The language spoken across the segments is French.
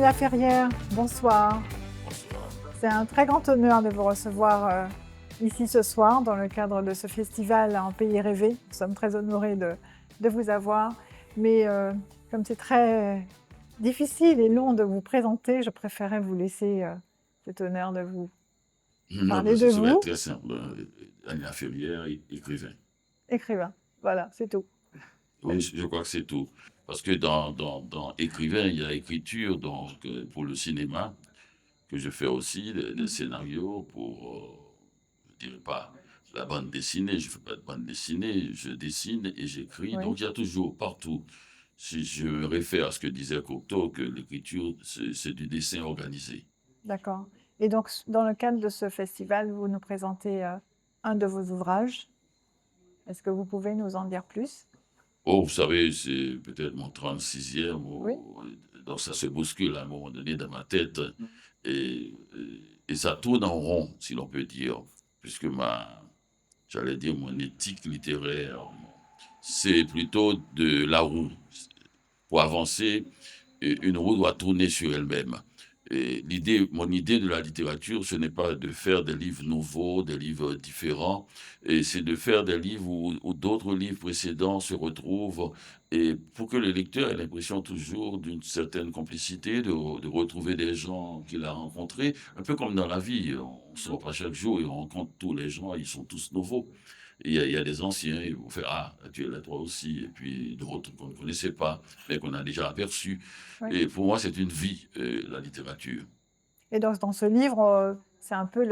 Laferrière, bonsoir. Bonsoir. C'est un très grand honneur de vous recevoir ici ce soir dans le cadre de ce festival En Pays Rêvé. Nous sommes très honorés de vous avoir. Mais comme c'est très difficile et long de vous présenter, je préférais vous laisser cet honneur de vous Non, parler mais de ce serait vous. très simple. Dany Laferrière, écrivain. Écrivain, voilà, c'est tout. Oui, je crois que c'est tout. Parce que dans écrivain, il y a écriture, donc pour le cinéma, que je fais aussi, des scénarios pour, je dirais pas la bande dessinée, je fais pas de bande dessinée, je dessine et j'écris. Oui, Donc il y a toujours, partout, si je me réfère à ce que disait Cocteau, que l'écriture, c'est du dessin organisé. d'accord. Et donc, dans le cadre de ce festival, vous nous présentez un de vos ouvrages. Est-ce que vous pouvez nous en dire plus? Oh, vous savez, c'est peut-être mon 36e, Oui. donc ça se bouscule à un moment donné dans ma tête, et, et ça tourne en rond, si l'on peut dire, puisque j'allais dire, mon éthique littéraire, c'est plutôt de la roue. Pour avancer, une roue doit tourner sur elle-même. Et mon idée de la littérature, ce n'est pas de faire des livres nouveaux, des livres différents, et c'est de faire des livres où d'autres livres précédents se retrouvent, et pour que le lecteur ait l'impression toujours d'une certaine complicité, de retrouver des gens qu'il a rencontrés, un peu comme dans la vie, on sort pas chaque jour et on rencontre tous les gens, ils sont tous nouveaux. Il y a des anciens, ils vont faire ah, tu es là toi aussi, et puis d'autres qu'on ne connaissait pas, mais qu'on a déjà aperçus. Oui. Et pour moi, c'est une vie, la littérature. Et donc, dans ce livre, c'est un peu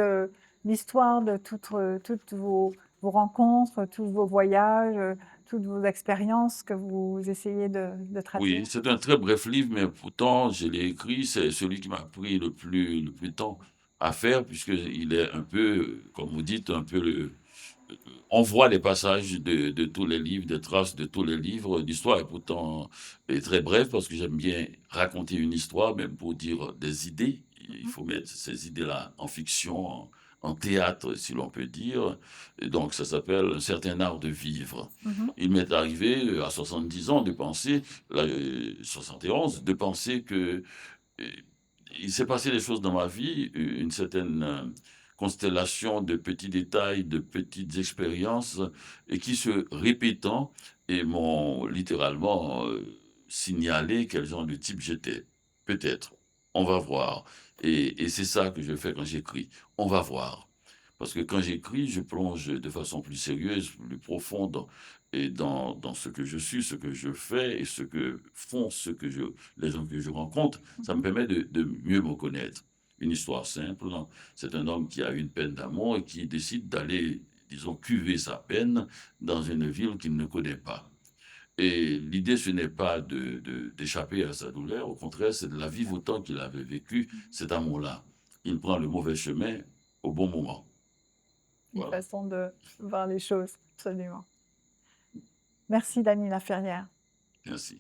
l'histoire de toutes vos rencontres, tous vos voyages, toutes vos expériences que vous essayez de tracer. Oui, c'est un très bref livre, mais pourtant, je l'ai écrit, c'est celui qui m'a pris le plus de temps à faire, puisqu'il est un peu, comme vous dites, un peu on voit les passages de tous les livres, des traces de tous les livres. L'histoire est pourtant très brève parce que j'aime bien raconter une histoire, même pour dire des idées. Il faut mettre ces idées-là en fiction, en théâtre, si l'on peut dire. Et donc, ça s'appelle Un certain art de vivre. Mhm. Il m'est arrivé à 70 ans de penser, là, 71, de penser que euh, il s'est passé des choses dans ma vie, une certaine constellation de petits détails, de petites expériences, et qui se répétant, et m'ont littéralement signalé quel genre de type j'étais. Peut-être. On va voir. Et c'est ça que je fais quand j'écris. On va voir. Parce que quand j'écris, je plonge de façon plus sérieuse, plus profonde, et dans ce que je suis, ce que je fais, et ce que font les gens que je rencontre. Ça me Mhm. permet de mieux me connaître. Une histoire simple, hein. C'est un homme qui a eu une peine d'amour et qui décide d'aller, disons, cuver sa peine dans une ville qu'il ne connaît pas. Et l'idée, ce n'est pas d'échapper à sa douleur, au contraire, c'est de la vivre autant qu'il avait vécu cet amour-là. Il prend le mauvais chemin au bon moment. Une Voilà. façon de voir les choses, absolument. Merci, Dany Laferrière. Merci.